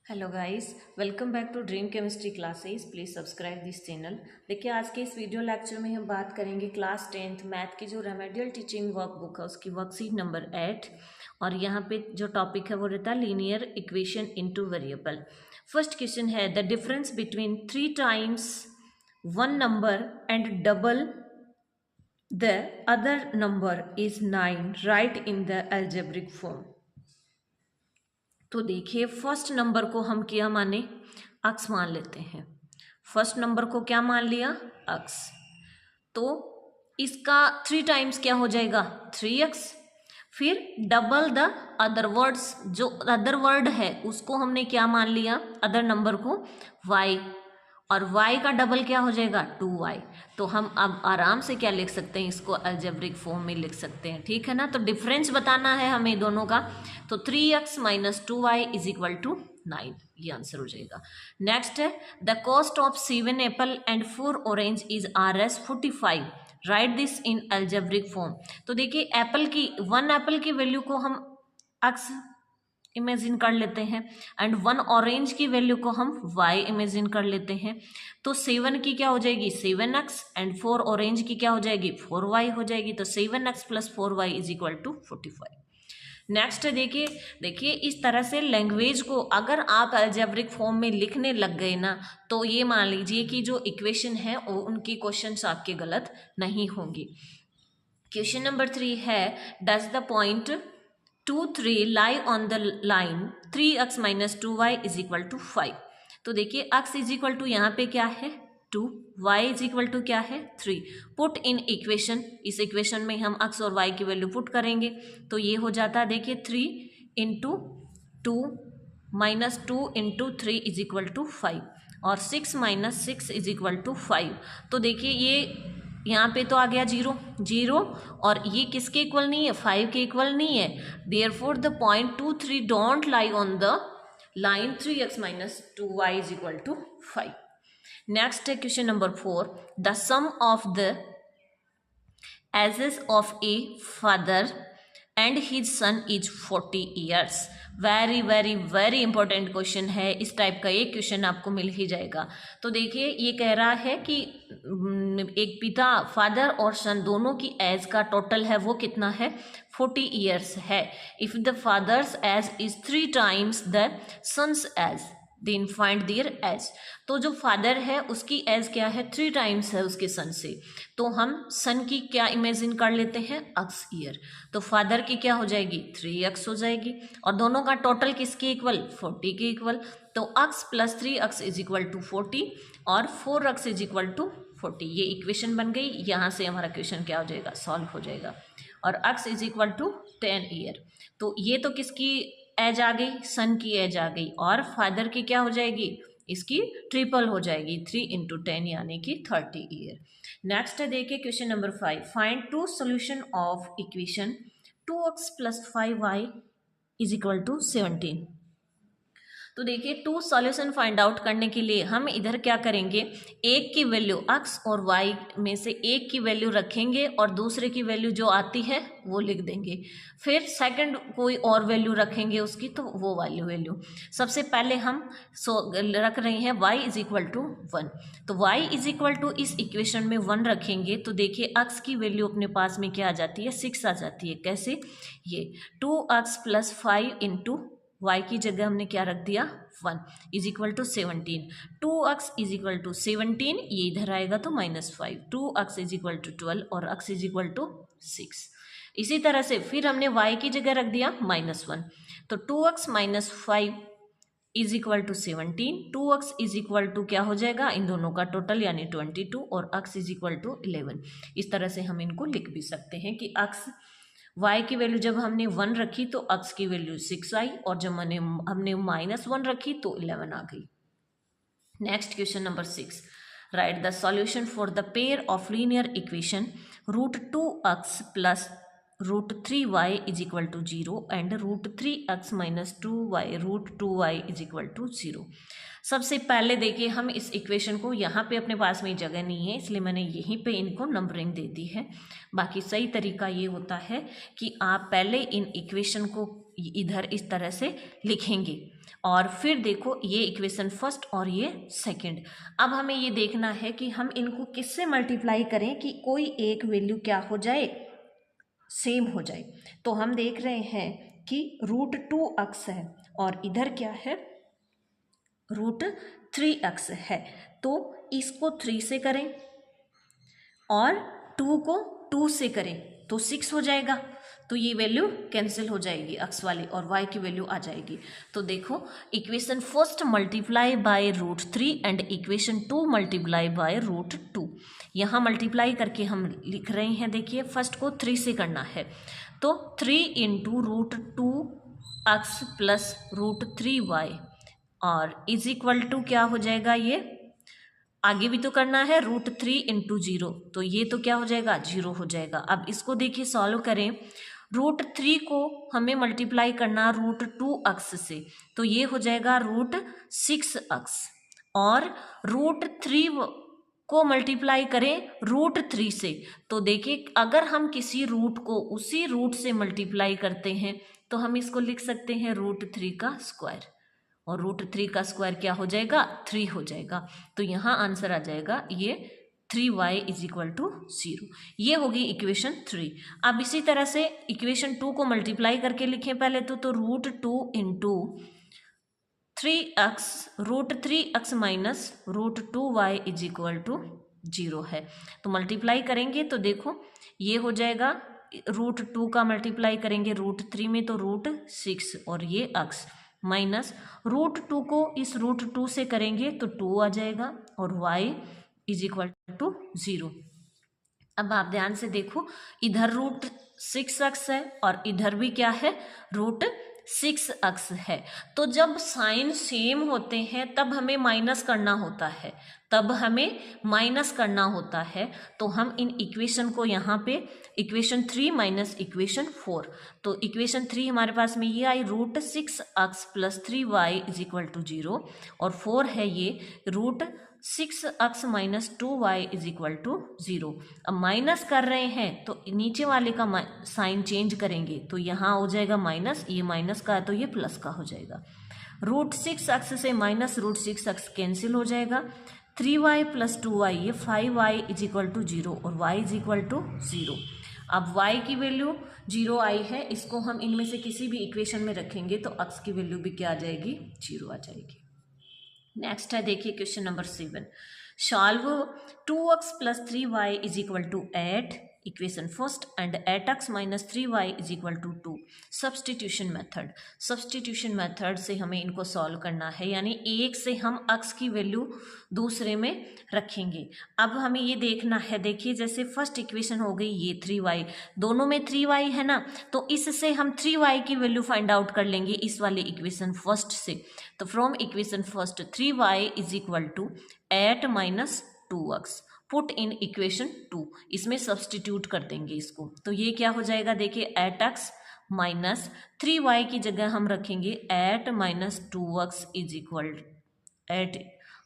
Hello guys, welcome back to dream chemistry classes. Please subscribe this channel. देखिए, आज के इस वीडियो लेक्चर में हम बात करेंगे क्लास 10th मैथ की जो रेमेडियल टीचिंग वर्कबुक है उसकी वर्कशीट नंबर 8। और यहाँ पे जो टॉपिक है वो रहता है linear equation into variable. First question है the difference between 3 times one number and double the other number is 9, right in the algebraic form. तो देखिए, फर्स्ट नंबर को हम क्या माने, अक्स मान लेते हैं। फर्स्ट नंबर को क्या मान लिया, अक्स। तो इसका 3 टाइम्स क्या हो जाएगा, 3x। फिर डबल द अदर वर्ड्स, जो अदर वर्ड है उसको हमने क्या मान लिया, अदर नंबर को y, और y का डबल क्या हो जाएगा 2y। तो हम अब आराम से क्या लिख सकते हैं, इसको अलजेब्रिक फॉर्म में लिख सकते हैं, ठीक है ना। तो डिफरेंस बताना है हमें दोनों का, तो 3x minus 2y is equal to 9, ये आंसर हो जाएगा। नेक्स्ट है the cost of 7 Apple and 4 orange is Rs 45, right this in algebraic form. तो देखिए, एप्पल की 1 एप्पल की वैल्यू को हम x इमेजिन कर लेते हैं एंड 1 ऑरेंज की वैल्यू को हम y इमेजिन कर लेते हैं। तो 7 की क्या हो जाएगी 7x एंड 4 ऑरेंज की क्या हो जाएगी 4y हो जाएगी। तो 7x plus 4y is equal to 45। Next देखिए इस तरह से लैंग्वेज को अगर आप अलजेब्रिक फॉर्म में लिखने लग गए ना, तो ये मान लीजिए कि जो इक्वेशन है वो उनकी क्वेश्चंस आपके गलत नहीं होंगे। क्वेश्चन नंबर 3 है does the point 2, 3 lie on the line 3x minus 2y is equal to 5। तो देखिए x इज इक्वल टू यहाँ पे क्या है 2, y इज इक्वल टू क्या है 3। पुट इन इक्वेशन, इस इक्वेशन में हम x और y की वैल्यू पुट करेंगे तो ये हो जाता है, देखिए 3 into 2 minus 2 into 3 is equal to 5, और 6 माइनस 6 इज इक्वल टू 5। तो देखिए ये यहाँ पे तो आ गया 0 0, और ये किसके इक्वल नहीं है, 5 के इक्वल नहीं है। Therefore the point 2, 3 don't lie on the line 3x minus 2y is equal to 5। Next है question number 4, the sum of the ages of a father and his son is 40 years. Very very very important question है, इस type का एक question आपको मिल ही जाएगा। तो देखिए ये कह रहा है कि एक पिता, फादर और सन दोनों की एज का टोटल है वो कितना है 40 ईयर्स है। If the father's age is 3 times the son's age then find their age. तो जो फादर है उसकी एज क्या है 3 टाइम्स है उसके सन से, तो हम सन की क्या इमेजिन कर लेते हैं x ईयर। तो फादर की क्या हो जाएगी 3x हो जाएगी, और दोनों का टोटल किसके इक्वल 40 के इक्वल। तो x plus 3x is equal to 40 और 4x इज इक्वल टू 40। ये इक्वेशन बन गई, यहाँ से हमारा क्वेश्चन क्या हो जाएगा सॉल्व हो जाएगा। और x is equal to 10 year. तो ये तो किसकी एज आ गई, सन की एज आ गई, और फादर की क्या हो जाएगी, इसकी ट्रिपल हो जाएगी 3 इंटू 10 यानी कि 30 ईयर। नेक्स्ट है देखिए question number 5, find 2 solution of equation 2x plus 5y is equal to 17। तो देखिए 2 सॉल्यूशन फाइंड आउट करने के लिए हम इधर क्या करेंगे, एक की वैल्यू x और y में से एक की वैल्यू रखेंगे और दूसरे की वैल्यू जो आती है वो लिख देंगे। फिर सेकंड कोई और वैल्यू रखेंगे उसकी, तो वो वाली वैल्यू सबसे पहले हम रख रहे हैं y इज इक्वल टू 1। तो y इज इक्वल टू इस इक्वेशन में 1 रखेंगे तो देखिए x की वैल्यू अपने पास में क्या आ जाती है 6 आ जाती है। कैसे, ये 2x प्लस 5 इंटू y की जगह हमने क्या रख दिया 1 is equal to 17। 2x is equal to 17, ये इधर आएगा तो -5, 2x इज इक्वल टू 12 और x इज इक्वल टू 6। इसी तरह से फिर हमने y की जगह रख दिया -1, तो 2x minus 5 is equal to 17, 2x is equal to क्या हो जाएगा इन दोनों का टोटल यानी 22, और x इज इक्वल टू 11। इस तरह से हम इनको लिख भी सकते हैं कि x y की वैल्यू जब हमने 1 रखी तो x की वैल्यू 6 आई, और जब हमने -1 रखी तो 11 आ गई। Next question number 6, write the solution for the pair of linear equation √2x plus √3y is equal to 0 and √3x minus 2y √2y is equal to 0। सबसे पहले देखिए हम इस इक्वेशन को, यहाँ पे अपने पास में जगह नहीं है इसलिए मैंने यहीं पे इनको नंबरिंग दे दी है। बाकी सही तरीका ये होता है कि आप पहले इन इक्वेशन को इधर इस तरह से लिखेंगे और फिर देखो ये इक्वेशन फर्स्ट और ये सेकंड। अब हमें ये देखना है कि हम इनको किससे मल्टीप्लाई करें कि कोई एक वैल्यू क्या हो जाए, सेम हो जाए। तो हम देख रहे हैं कि √2x है और इधर क्या है, √3x है। तो इसको 3 से करें और 2 को 2 से करें तो 6 हो जाएगा। तो ये वैल्यू कैंसिल हो जाएगी x वाली और y की वैल्यू आ जाएगी। तो देखो equation first multiply by √3 and equation 2 multiply by √2। यहाँ मल्टीप्लाई करके हम लिख रहे हैं, देखिए फर्स्ट को 3 से करना है तो 3 इंटू √2x प्लस √3y और इज इक्वल टू क्या हो जाएगा, ये आगे भी तो करना है √3 इंटू 0, तो ये तो क्या हो जाएगा 0 हो जाएगा। अब इसको देखिए सॉल्व करें, √3 को हमें मल्टीप्लाई करना √2x से तो ये हो जाएगा √6x और √3 को मल्टीप्लाई करें √3 से तो देखिए अगर हम किसी रूट को उसी रूट से मल्टीप्लाई करते हैं तो हम इसको लिख सकते हैं √3 का स्क्वायर और √3 का स्क्वायर क्या हो जाएगा 3 हो जाएगा। तो यहाँ आंसर आ जाएगा ये 3y इज इक्वल टू 0। ये होगी इक्वेशन 3। अब इसी तरह से इक्वेशन 2 को मल्टीप्लाई करके लिखें पहले तो √2 into 3x √3x minus √2y is equal to 0 है। तो मल्टीप्लाई करेंगे तो देखो ये हो जाएगा √2 का मल्टीप्लाई करेंगे √3 में तो √6 और ये x माइनस √2 को इस √2 से करेंगे तो 2 आ जाएगा और y इज इक्वल टू 0। अब आप ध्यान से देखो इधर √6x है और इधर भी क्या है √6x है। तो जब साइन सेम होते हैं तब हमें माइनस करना होता है, तो हम इन इक्वेशन को यहाँ पे इक्वेशन 3 माइनस इक्वेशन 4, तो इक्वेशन 3 हमारे पास में ये आई √6x plus 3y is equal to 0 और 4 है ये √6x minus 2y is equal to 0। अब माइनस कर रहे हैं तो नीचे वाले का साइन चेंज करेंगे तो यहाँ हो जाएगा माइनस, ये माइनस का है तो ये प्लस का हो जाएगा। √6x से माइनस √6x कैंसिल हो जाएगा, 3y प्लस 2y ये 5y इज इक्वल टू 0 और y इज इक्वल टू 0। अब y की वैल्यू 0 आई है, इसको हम इनमें से किसी भी इक्वेशन में रखेंगे तो x की वैल्यू भी क्या आ जाएगी 0 आ जाएगी। नेक्स्ट है देखिए question number 7, solve 2x plus 3y is equal to 8 equation first and 8x minus 3y is equal to 2। Substitution method से हमें इनको सॉल्व करना है, यानी एक से हम x की वैल्यू दूसरे में रखेंगे। अब हमें ये देखना है, देखिए जैसे फर्स्ट इक्वेशन हो गई ये 3y, दोनों में 3y है ना, तो इससे हम 3y की वैल्यू फाइंड आउट कर लेंगे इस वाले इक्वेशन फर्स्ट से। तो from equation first 3y is equal to 8 minus 2x put in equation 2, इसमें सब्सटीट्यूट कर देंगे इसको, तो ये क्या हो जाएगा देखिए 8x माइनस 3y की जगह हम रखेंगे 8 माइनस 2x इज इक्वल 8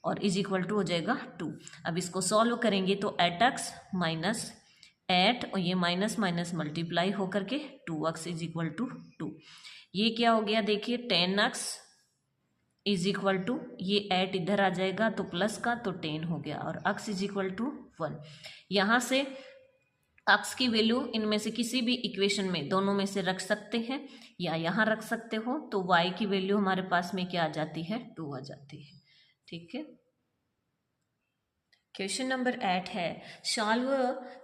और इज इक्वल टू हो जाएगा 2। अब इसको सॉल्व करेंगे तो 8x माइनस 8 और ये माइनस माइनस मल्टीप्लाई होकर के 2x इज इक्वल टू 2। ये क्या हो गया देखिए 10x इज इक्वल टू ये 8 इधर आ जाएगा तो प्लस का तो 10 हो गया और x इज इक्वल टू 1। यहाँ से x की वैल्यू इनमें से किसी भी इक्वेशन में दोनों में से रख सकते हैं या यहाँ रख सकते हो, तो y की वैल्यू हमारे पास में क्या आ जाती है 2 आ जाती है। ठीक है, क्वेश्चन नंबर 8 है solve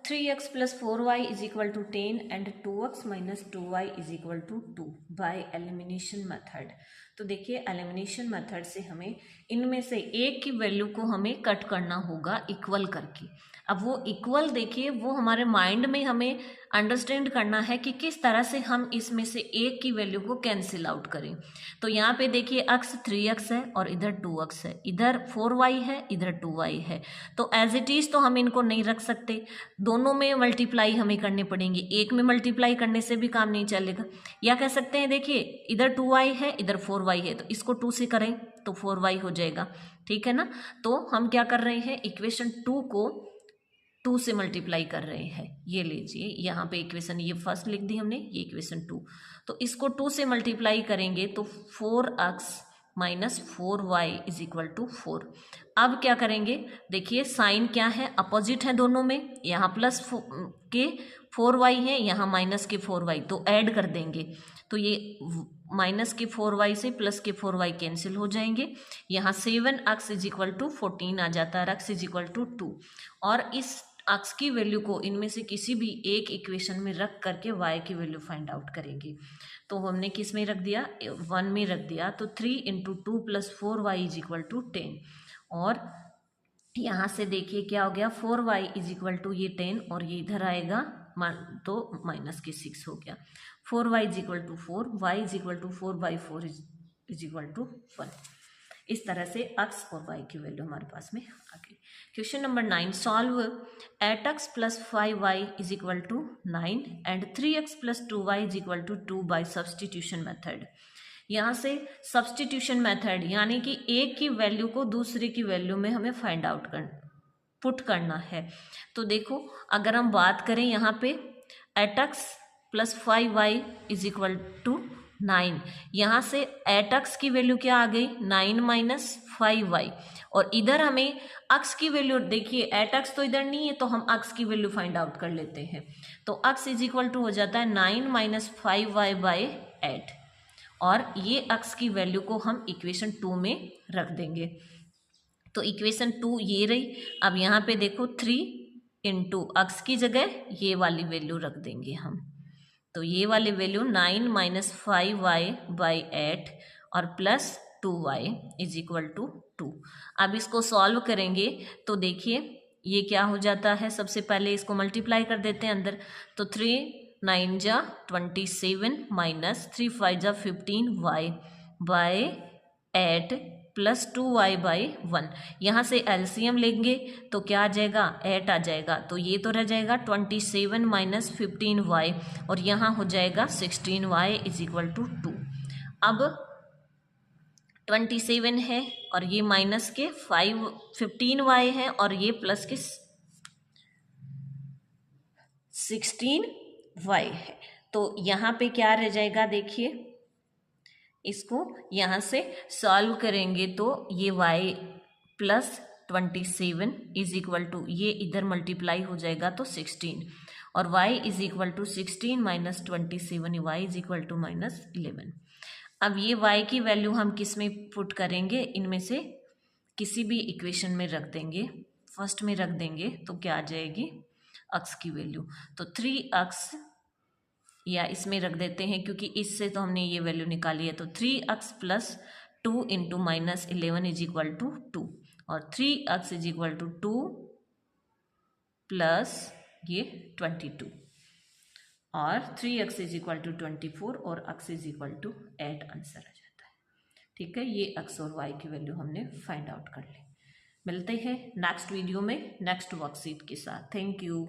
3x plus 4y is equal to 10 and 2x minus 2y is equal to 2 by elimination method. तो देखिए एलिमिनेशन मेथड से हमें इनमें से एक की वैल्यू को हमें कट करना होगा इक्वल करके। अब वो इक्वल देखिए वो हमारे माइंड में हमें अंडरस्टैंड करना है कि किस तरह से हम इसमें से एक की वैल्यू को कैंसिल आउट करें। तो यहाँ पे देखिए x 3x है और इधर 2x है, इधर 4y है, इधर 2y है, तो एज इट इज़ तो हम इनको नहीं रख सकते, दोनों में मल्टीप्लाई हमें करने पड़ेंगे, एक में मल्टीप्लाई करने से भी काम नहीं चलेगा। या कह सकते हैं देखिए इधर 2y है इधर 4y है, तो इसको 2 से करें तो 4y हो जाएगा। ठीक है ना, तो हम क्या कर रहे हैं इक्वेशन 2 को 2 से मल्टीप्लाई कर रहे हैं। ये लीजिए यहाँ पे इक्वेशन ये फर्स्ट लिख दी हमने, ये इक्वेशन 2, तो इसको 2 से मल्टीप्लाई करेंगे तो 4x minus 4y is equal to 4। अब क्या करेंगे, देखिए साइन क्या है, अपोजिट है दोनों में, यहाँ प्लस के 4y है, यहाँ माइनस के 4y, तो ऐड कर देंगे। तो ये माइनस के 4y से प्लस के 4y कैंसिल हो जाएंगे। यहाँ 7x इज इक्वल टू 14 आ जाता है, x इज इक्वल टू 2। और इस x की वैल्यू को इनमें से किसी भी एक इक्वेशन में रख करके y की वैल्यू फाइंड आउट करेंगे। तो हमने किस में रख दिया, 1 में रख दिया। तो 3 into 2 plus 4y is equal to 10। और यहाँ से देखिए क्या हो गया, 4y इज इक्वल टू ये 10 और ये इधर आएगा तो माइनस के 6 हो गया। 4y is equal to 4, y is equal to 4/4 is equal to 1। इस तरह से x और y की वैल्यू हमारे पास में आ गई। Question number 9, solve 8x plus 5y is equal to 9 and 3x plus 2y is equal to 2 by substitution method. यहाँ से सब्सटीट्यूशन मेथड यानी कि एक की वैल्यू को दूसरे की वैल्यू में हमें फाइंड आउट पुट करना है। तो देखो अगर हम बात करें यहाँ पे 8x plus 5y is equal to 9, यहाँ से 8x की वैल्यू क्या आ गई, 9 माइनस 5y, और इधर हमें x की वैल्यू देखिए 8x तो इधर नहीं है, तो हम x की वैल्यू फाइंड आउट कर लेते हैं। तो x इज इक्वल टू हो जाता है 9 माइनस 5y बाई 8, और ये x की वैल्यू को हम इक्वेशन 2 में रख देंगे। तो इक्वेशन 2 ये रही। अब यहाँ पे देखो 3 इंटू x की जगह ये वाली वैल्यू रख देंगे हम। तो ये वाली वैल्यू 9 माइनस 5y बाई 8 और plus 2y is equal to 2। अब इसको सॉल्व करेंगे तो देखिए ये क्या हो जाता है, सबसे पहले इसको मल्टीप्लाई कर देते हैं अंदर। तो 3 9 जा 27 माइनस 3 5 जा 15y bye 8 plus 2y by 1। यहाँ से एलसीएम लेंगे तो क्या आ जाएगा, 8 आ जाएगा। तो ये तो रह जाएगा 27 माइनस 15y और यहाँ हो जाएगा 16y इज इक्वल टू 2। अब 27 है और ये माइनस के 15y है और ये प्लस के 16y है। तो यहाँ पे क्या रह जाएगा, देखिए इसको यहाँ से सॉल्व करेंगे तो ये y plus 27 is equal to ये इधर मल्टीप्लाई हो जाएगा तो 16, और y is equal to 16 minus 27, y is equal to minus 11। अब ये y की वैल्यू हम किस में पुट करेंगे, इनमें से किसी भी इक्वेशन में रख देंगे। फर्स्ट में रख देंगे तो क्या आ जाएगी, x की वैल्यू। तो 3x या इसमें रख देते हैं क्योंकि इससे तो हमने ये वैल्यू निकाली है। तो 3x plus 2 into minus 11 is equal to 2, और 3x is equal to 2 plus ये 22, और 3x इज इक्वल टू 24 और x is equal to 8 answer आ जाता है। ठीक है, ये x और y की वैल्यू हमने फाइंड आउट कर ली। मिलते हैं नेक्स्ट वीडियो में नेक्स्ट वर्कशीट के साथ। Thank you.